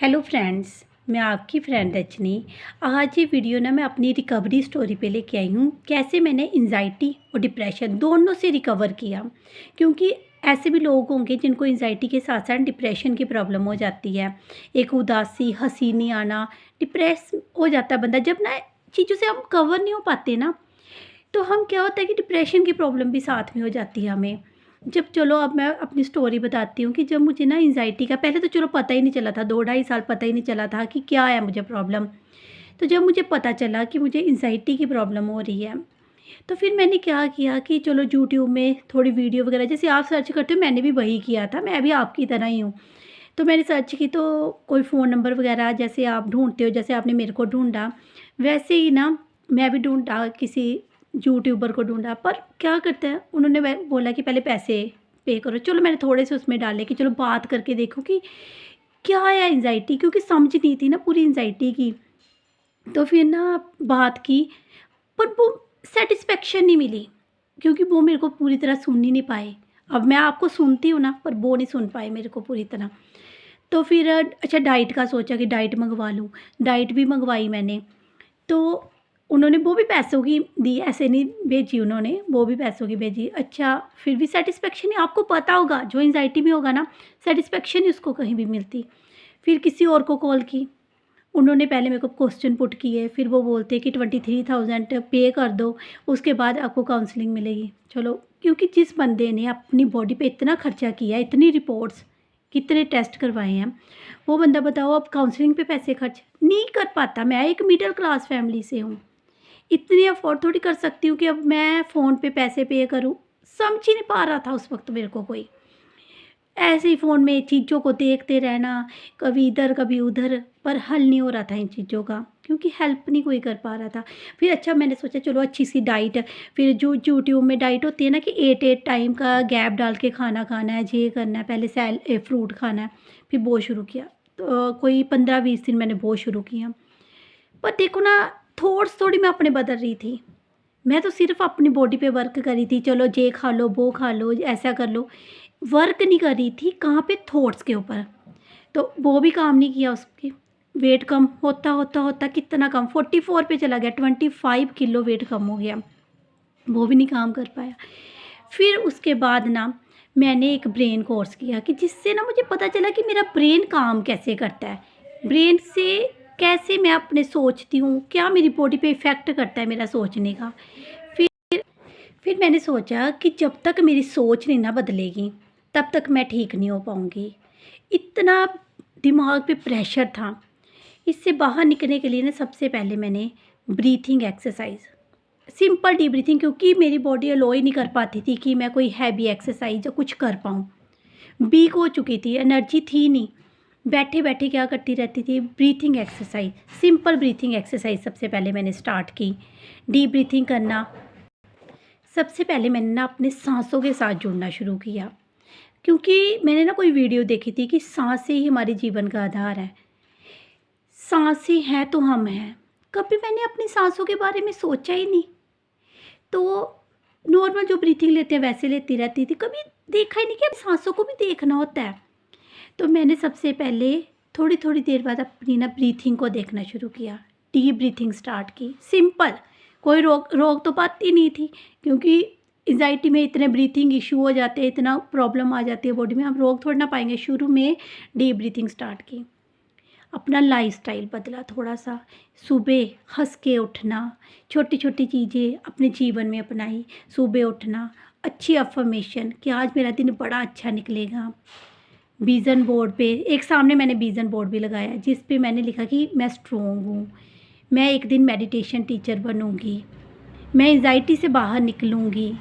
Hello friends, मैं आपकी friend Rajni. आज ये वीडियो ना मैं अपनी रिकवरी स्टोरी पे लेके आई हूँ। कैसे मैंने एंजाइटी और डिप्रेशन दोनों से रिकवर किया। क्योंकि ऐसे भी लोग होंगे जिनको एंजाइटी के साथ साथ डिप्रेशन की प्रॉब्लम हो जाती है। एक उदासी, हंसी नहीं आना, डिप्रेस हो जाता है बंदा। जब ना चीज़ों से हम कवर नहीं हो पाते ना, तो हम क्या होता है कि डिप्रेशन की प्रॉब्लम भी साथ में हो जाती है हमें। जब चलो अब मैं अपनी स्टोरी बताती हूँ कि जब मुझे ना एंजाइटी का पहले तो चलो पता ही नहीं चला था, 2 ढाई साल पता ही नहीं चला था कि क्या है मुझे प्रॉब्लम। तो जब मुझे पता चला कि मुझे एंजाइटी की प्रॉब्लम हो रही है, तो फिर मैंने क्या किया कि चलो यूट्यूब में थोड़ी वीडियो वगैरह जैसे आप सर्च करते हो, मैंने भी वही किया था, मैं भी आपकी तरह ही हूँ। तो मैंने सर्च की तो कोई फ़ोन नंबर वगैरह जैसे आप ढूँढते हो, जैसे आपने मेरे को ढूँढा, वैसे ही ना मैं भी ढूँढा, किसी यूट्यूबर को ढूँढा। पर क्या करते हैं, उन्होंने बोला कि पहले पैसे पे करो। चलो मैंने थोड़े से उसमें डाले कि चलो बात करके देखो कि क्या है एंजाइटी, क्योंकि समझ नहीं थी ना पूरी एंजाइटी की। तो फिर ना बात की, पर वो सैटिस्फैक्शन नहीं मिली, क्योंकि वो मेरे को पूरी तरह सुन ही नहीं पाए। अब मैं आपको सुनती हूँ ना, पर वो नहीं सुन पाए मेरे को पूरी तरह। तो फिर अच्छा डाइट का सोचा कि डाइट मंगवा लूँ, डाइट भी मंगवाई मैंने। तो उन्होंने वो भी पैसों की दी, ऐसे नहीं भेजी उन्होंने, वो भी पैसों की भेजी। अच्छा, फिर भी सैटिस्फैक्शन नहीं, आपको पता होगा जो एंग्ज़ायटी में होगा ना, सैटिस्फैक्शन नहीं उसको कहीं भी मिलती। फिर किसी और को कॉल की, उन्होंने पहले मेरे को क्वेश्चन पुट किए, फिर वो बोलते कि 23,000 पे कर दो, उसके बाद आपको काउंसलिंग मिलेगी। चलो, क्योंकि जिस बंदे ने अपनी बॉडी पे इतना खर्चा किया, इतनी रिपोर्ट्स, कितने टेस्ट करवाए हैं, वो बंदा बताओ अब काउंसलिंग पे पैसे खर्च नहीं कर पाता। मैं एक मिडिल क्लास फैमिली से हूँ, इतनी अफोर्ड थोड़ी कर सकती हूँ कि अब मैं फ़ोन पे पैसे पे करूँ। समझ ही नहीं पा रहा था उस वक़्त मेरे को कोई। ऐसे ही फ़ोन में चीज़ों को देखते रहना, कभी इधर कभी उधर, पर हल नहीं हो रहा था इन चीज़ों का, क्योंकि हेल्प नहीं कोई कर पा रहा था। फिर अच्छा मैंने सोचा चलो अच्छी-सी डाइट, फिर जो यूट्यूब में डाइट होती है ना कि 8-8 टाइम का गैप डाल के खाना खाना है, ये करना है, पहले फ्रूट खाना है, फिर वो शुरू किया। तो कोई 15-20 दिन मैंने वो शुरू किया। पर देखो ना, थॉट्स थोड़ी मैं अपने बदल रही थी। मैं तो सिर्फ़ अपनी बॉडी पे वर्क कर रही थी, चलो ये खा लो, वो खा लो, ऐसा कर लो। वर्क नहीं कर रही थी कहाँ पे, थॉट्स के ऊपर। तो वो भी काम नहीं किया उसके। वेट कम होता कितना कम, 44 पे चला गया, 25 किलो वेट कम हो गया। वो भी नहीं काम कर पाया। फिर उसके बाद ना मैंने एक ब्रेन कोर्स किया कि जिससे ना मुझे पता चला कि मेरा ब्रेन काम कैसे करता है। ब्रेन से कैसे मैं अपने सोचती हूँ, क्या मेरी बॉडी पे इफ़ेक्ट करता है मेरा सोचने का। फिर मैंने सोचा कि जब तक मेरी सोच नहीं ना बदलेगी, तब तक मैं ठीक नहीं हो पाऊँगी। इतना दिमाग पे प्रेशर था। इससे बाहर निकलने के लिए ना सबसे पहले मैंने breathing exercise, simple deep breathing, क्योंकि मेरी बॉडी अलो ही नहीं कर पाती थी कि मैं कोई हैवी एक्सरसाइज या कुछ कर पाऊँ। वीक हो चुकी थी, एनर्जी थी नहीं। बैठे-बैठे क्या करती रहती थी, breathing exercise, simple breathing exercise सबसे पहले मैंने स्टार्ट की। डीप ब्रीथिंग करना, सबसे पहले मैंने ना अपने साँसों के साथ जुड़ना शुरू किया, क्योंकि मैंने ना कोई वीडियो देखी थी कि साँसें ही हमारे जीवन का आधार है। साँसें हैं तो हम हैं। कभी मैंने अपनी साँसों के बारे में सोचा ही नहीं। तो नॉर्मल जो ब्रीथिंग लेते हैं वैसे लेती रहती थी, कभी देखा ही नहीं कि अब साँसों को भी देखना होता है। तो मैंने सबसे पहले थोड़ी-थोड़ी देर बाद अपनी ना ब्रीथिंग को देखना शुरू किया, डीप ब्रीथिंग स्टार्ट की, सिंपल, कोई रोक रोक तो पाती नहीं थी, क्योंकि एंग्ज़ायटी में इतने ब्रीथिंग इश्यू हो जाते हैं, इतना प्रॉब्लम आ जाती है बॉडी में, हम रोक थोड़ी ना पाएँगे। शुरू में डीप ब्रीथिंग स्टार्ट की। अपना लाइफ़स्टाइल बदला थोड़ा-सा, सुबह हँस के उठना, छोटी-छोटी चीज़ें अपने जीवन में अपनाई। सुबह उठना, अच्छी अफ़र्मेशन कि आज मेरा दिन बड़ा अच्छा निकलेगा। विज़न बोर्ड पे, एक सामने मैंने विज़न बोर्ड भी लगाया जिस पे मैंने लिखा कि मैं स्ट्रॉन्ग हूँ, मैं एक दिन मेडिटेशन टीचर बनूँगी, मैं एंग्ज़ायटी से बाहर निकलूँगी,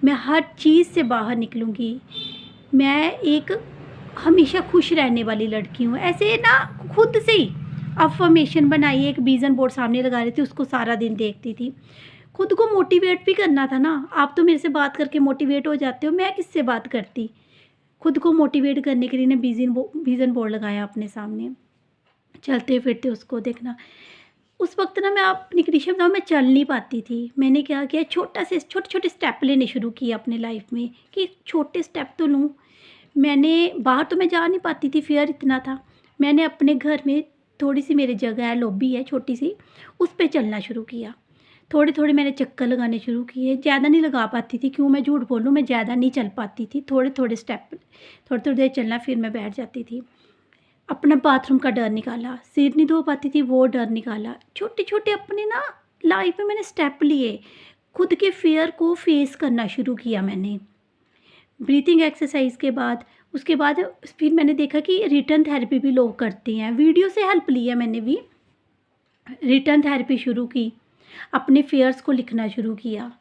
मैं हर चीज़ से बाहर निकलूँगी, मैं एक हमेशा खुश रहने वाली लड़की हूँ। ऐसे ना खुद से ही अफ़र्मेशन बनाई, एक विज़न बोर्ड सामने लगा रही थी, उसको सारा दिन देखती थी। खुद को मोटिवेट भी करना था ना, आप तो मेरे से बात करके मोटिवेट हो जाते हो, मैं किससे बात करती। खुद को मोटिवेट करने के लिए ना विज़न बोर्ड लगाया अपने सामने, चलते-फिरते उसको देखना। उस वक़्त ना मैं अपनी कंडीशन बताऊँ, मैं चल नहीं पाती थी। मैंने क्या किया, छोटे-छोटे स्टेप लेने शुरू किए अपनी लाइफ़ में कि छोटे स्टेप तो लूँ। मैंने बाहर तो मैं जा नहीं पाती थी, फ़ियर इतना था। मैंने अपने घर में थोड़ी सी मेरी जगह है, लॉबी है छोटी सी, उस पे चलना शुरू किया। थोड़े थोड़े मैंने चक्कर लगाने शुरू किए, ज़्यादा नहीं लगा पाती थी, क्यों मैं झूठ बोलूँ, मैं ज़्यादा नहीं चल पाती थी, थोड़े थोड़े स्टेप, थोड़ी थोड़ी देर चलना, फिर मैं बैठ जाती थी। अपना बाथरूम का डर निकाला, सिर नहीं धो पाती थी वो डर निकाला, छोटे छोटे अपने ना लाइफ में मैंने स्टेप लिए, खुद के फियर को फेस करना शुरू किया मैंने। ब्रीथिंग एक्सरसाइज के बाद, उसके बाद फिर मैंने देखा कि रिटर्न थेरेपी भी लोग करते हैं, वीडियो से हेल्प लिया मैंने भी, रिटर्न थेरेपी शुरू की, अपने फेयर्स को लिखना शुरू किया।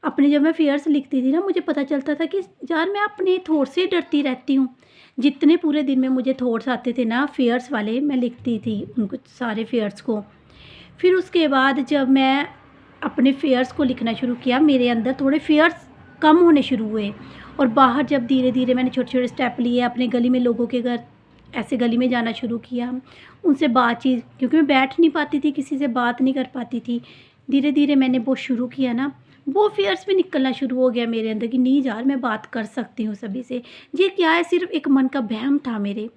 अपने जब मैं फेयर्स लिखती थी ना, मुझे पता चलता था कि यार मैं अपने थॉट से डरती रहती हूँ। जितने पूरे दिन में मुझे थॉट्स आते थे ना फेयर्स वाले, मैं लिखती थी उनको सारे फेयर्स को। फिर उसके बाद जब मैं अपने फेयर्स को लिखना शुरू किया, मेरे अंदर थोड़े फेयर्स कम होने शुरू हुए, और बाहर जब धीरे धीरे मैंने छोटे छोटे स्टेप लिए, अपने गली में लोगों के घर, ऐसे गली में जाना शुरू किया, उनसे बातचीत, क्योंकि मैं बैठ नहीं पाती थी, किसी से बात नहीं कर पाती थी, धीरे धीरे मैंने वो शुरू किया ना, वो फियर्स भी निकलना शुरू हो गया मेरे अंदर कि नहीं यार मैं बात कर सकती हूँ सभी से। ये क्या है, सिर्फ एक मन का वहम था मेरे,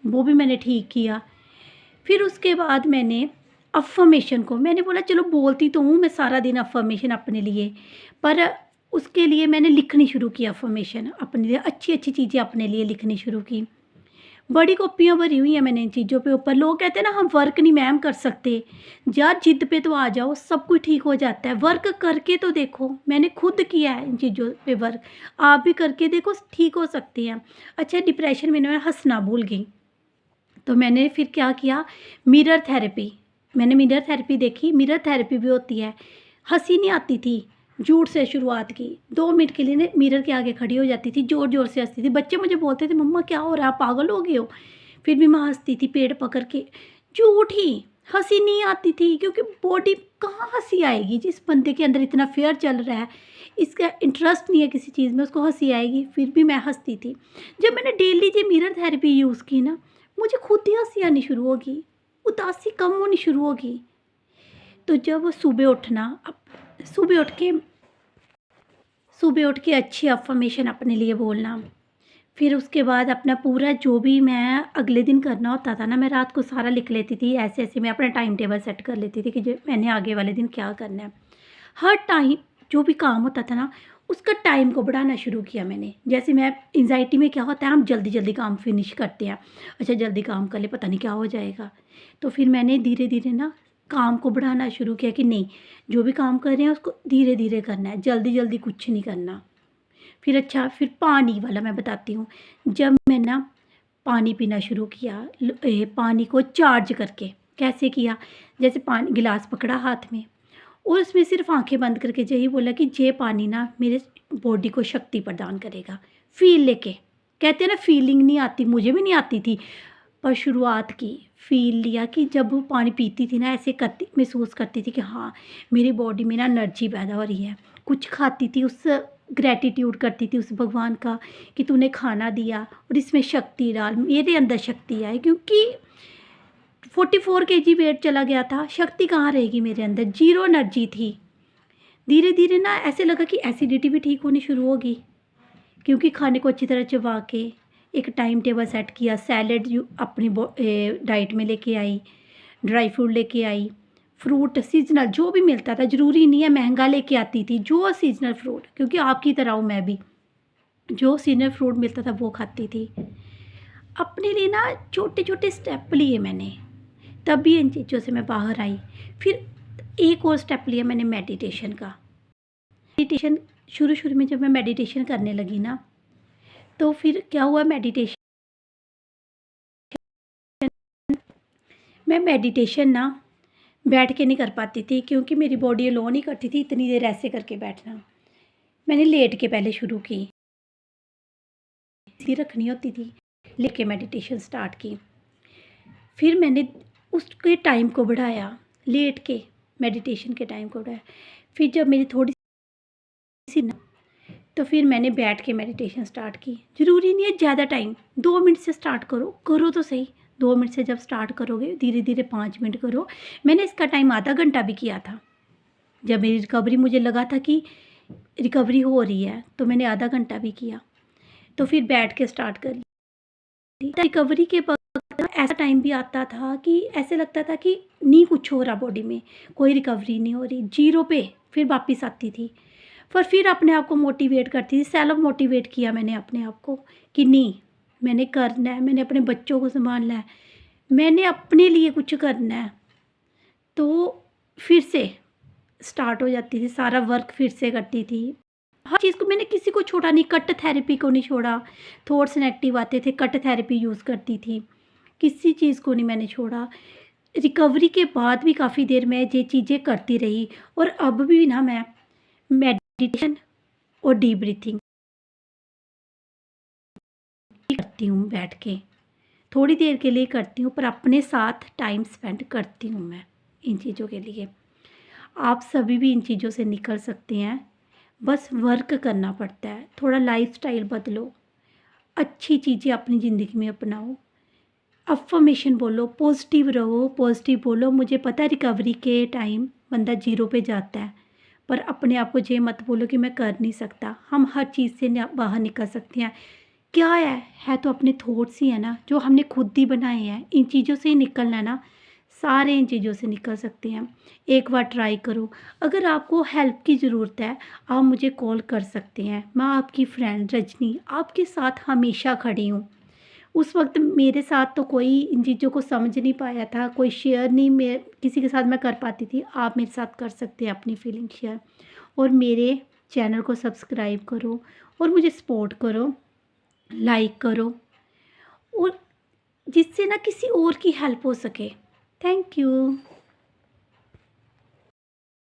वो भी मैंने ठीक किया। फिर उसके बाद मैंने अफ़र्मेशन को, मैंने बोला चलो बोलती तो हूँ मैं सारा दिन अफ़र्मेशन अपने लिए, पर उसके लिए मैंने लिखनी शुरू की अफ़र्मेशन अपने लिए, अच्छी अच्छी चीज़ें अपने लिए लिखनी शुरू की। बड़ी कॉपियाँ भरी हुई हैं मैंने इन चीज़ों पे ऊपर। लोग कहते हैं ना हम वर्क नहीं मैम कर सकते, यार जिद पे तो आ जाओ, सब कुछ ठीक हो जाता है, वर्क करके तो देखो। मैंने खुद किया है इन चीज़ों पे वर्क, आप भी करके देखो, ठीक हो सकती हैं। अच्छा, डिप्रेशन में मैं हंसना भूल गई, तो मैंने फिर क्या किया, मिरर थेरेपी, मैंने मिरर थेरेपी देखी, मिरर थेरेपी भी होती है। हंसी नहीं आती थी, झूठ से शुरुआत की, 2 मिनट के लिए ना मिरर के आगे खड़ी हो जाती थी, ज़ोर ज़ोर से हंसती थी। बच्चे मुझे बोलते थे मम्मा क्या हो रहा है, आप पागल हो गए हो, फिर भी मैं हंसती थी पेड़ पकड़ के, झूठ ही, हंसी नहीं आती थी, क्योंकि बॉडी कहाँ हंसी आएगी, जिस बंदे के अंदर इतना फेयर चल रहा है, इसका इंटरेस्ट नहीं है किसी चीज़ में, उसको हंसी आएगी, फिर भी मैं हंसती थी। जब मैंने डेली ये मिरर थेरेपी यूज़ की ना, मुझे खुद ही हंसी आनी शुरू होगी, उदासी कम होनी शुरू होगी। तो जब सुबह उठना, अब सुबह उठ के अच्छी अफ़र्मेशन अपने लिए बोलना, फिर उसके बाद अपना पूरा जो भी मैं अगले दिन करना होता था ना, मैं रात को सारा लिख लेती थी, ऐसे ऐसे मैं अपना टाइम टेबल सेट कर लेती थी कि जो मैंने आगे वाले दिन क्या करना है। हर टाइम जो भी काम होता था ना, उसका टाइम को बढ़ाना शुरू किया मैंने। जैसे मैं एंग्जाइटी में क्या होता है, हम जल्दी जल्दी काम फिनिश करते हैं, अच्छा जल्दी काम कर ले, पता नहीं क्या हो जाएगा। तो फिर मैंने धीरे धीरे ना काम को बढ़ाना शुरू किया कि नहीं, जो भी काम कर रहे हैं उसको धीरे धीरे करना है, जल्दी जल्दी कुछ नहीं करना। फिर अच्छा, फिर पानी वाला मैं बताती हूँ। जब मैं ना पानी पीना शुरू किया, पानी को चार्ज करके, कैसे किया, जैसे पानी गिलास पकड़ा हाथ में, और उसमें सिर्फ आंखें बंद करके यही बोला कि ये पानी ना मेरे बॉडी को शक्ति प्रदान करेगा, फील लेके, कहते हैं ना फीलिंग नहीं आती, मुझे भी नहीं आती थी, पर शुरुआत की, फील लिया कि जब वो पानी पीती थी ना, ऐसे करती महसूस करती थी कि हाँ मेरी बॉडी में ना एनर्जी पैदा हो रही है। कुछ खाती थी, उस ग्रैटिट्यूड करती थी उस भगवान का कि तूने खाना दिया और इसमें शक्ति डाल, मेरे अंदर शक्ति आए, क्योंकि 44 केजी वेट चला गया था, शक्ति कहाँ रहेगी मेरे अंदर, जीरो एनर्जी थी। धीरे धीरे ना ऐसे लगा कि एसिडिटी भी ठीक होनी शुरू होगी, क्योंकि खाने को अच्छी तरह चबा के एक टाइम टेबल सेट किया, सैलेड अपनी डाइट में लेके आई, ड्राई फ्रूट लेके आई, फ्रूट सीजनल जो भी मिलता था, ज़रूरी नहीं है महंगा लेके आती थी, जो सीजनल फ्रूट, क्योंकि आपकी तरह हूँ मैं भी, जो सीजनल फ्रूट मिलता था वो खाती थी। अपने लिए ना छोटे छोटे स्टेप लिए मैंने, तब भी इन चीज़ों से मैं बाहर आई। फिर एक और स्टेप लिया मैंने मेडिटेशन का। मेडिटेशन शुरू शुरू में जब मैं मेडिटेशन करने लगी ना, तो फिर क्या हुआ, मैं मेडिटेशन ना बैठ के नहीं कर पाती थी, क्योंकि मेरी बॉडी अलो नहीं करती थी इतनी देर ऐसे करके बैठना। मैंने लेट के पहले शुरू की, सी रखनी होती थी, लेट के मेडिटेशन स्टार्ट की। फिर मैंने उसके टाइम को बढ़ाया, लेट के मेडिटेशन के टाइम को बढ़ाया। फिर जब मेरी थोड़ी सी ना, तो फिर मैंने बैठ के मेडिटेशन स्टार्ट की। ज़रूरी नहीं है ज़्यादा टाइम, 2 मिनट से स्टार्ट करो तो सही। 2 मिनट से जब स्टार्ट करोगे, धीरे धीरे 5 मिनट करो। मैंने इसका टाइम आधा घंटा भी किया था। जब मेरी रिकवरी, मुझे लगा था कि रिकवरी हो रही है, तो मैंने आधा घंटा भी किया। तो फिर बैठ के स्टार्ट कर ली। रिकवरी के ऐसा टाइम भी आता था कि ऐसे लगता था कि नहीं कुछ हो रहा बॉडी में, कोई रिकवरी नहीं हो रही, ज़ीरो पे फिर वापस आती थी। पर फिर अपने आप को मोटिवेट करती थी, सेल्फ मोटिवेट किया मैंने अपने आप को कि नहीं, मैंने करना है, मैंने अपने बच्चों को सँभालना है, मैंने अपने लिए कुछ करना है। तो फिर से स्टार्ट हो जाती थी, सारा वर्क फिर से करती थी। हर चीज़ को मैंने किसी को छोड़ा नहीं, कट थेरेपी को नहीं छोड़ा, थॉट्स नेगेटिव आते थे, कट थेरेपी यूज़ करती थी, किसी चीज़ को नहीं मैंने छोड़ा। रिकवरी के बाद भी काफ़ी देर मैं ये चीज़ें करती रही और अब भी ना मैं मेडिटेशन और डीप ब्रीथिंग करती हूँ बैठ के। थोड़ी देर के लिए करती हूँ पर अपने साथ टाइम स्पेंड करती हूँ मैं इन चीज़ों के लिए। आप सभी भी इन चीज़ों से निकल सकते हैं, बस वर्क करना पड़ता है, थोड़ा लाइफ़स्टाइल बदलो, अच्छी चीज़ें अपनी ज़िंदगी में अपनाओ, अफ़र्मेशन बोलो, पॉज़िटिव रहो, पॉज़िटिव बोलो। मुझे पता है रिकवरी के टाइम बंदा ज़ीरो पे जाता है, पर अपने आप को ये मत बोलो कि मैं कर नहीं सकता। हम हर चीज़ से न बाहर निकल सकते हैं। क्या है तो अपने थॉट्स ही है ना, जो हमने खुद ही बनाए हैं। इन चीज़ों से ही निकलना है ना, सारे इन चीज़ों से निकल सकते हैं। एक बार ट्राई करो। अगर आपको हेल्प की ज़रूरत है, आप मुझे कॉल कर सकते हैं। मैं आपकी फ्रेंड रजनी आपके साथ हमेशा खड़ी हूँ। उस वक़्त मेरे साथ तो कोई इन चीज़ों को समझ नहीं पाया था, कोई शेयर नहीं मैं किसी के साथ मैं कर पाती थी। आप मेरे साथ कर सकते हैं अपनी फीलिंग शेयर, और मेरे चैनल को सब्सक्राइब करो और मुझे सपोर्ट करो, लाइक करो, और जिससे ना किसी और की हेल्प हो सके। Thank you.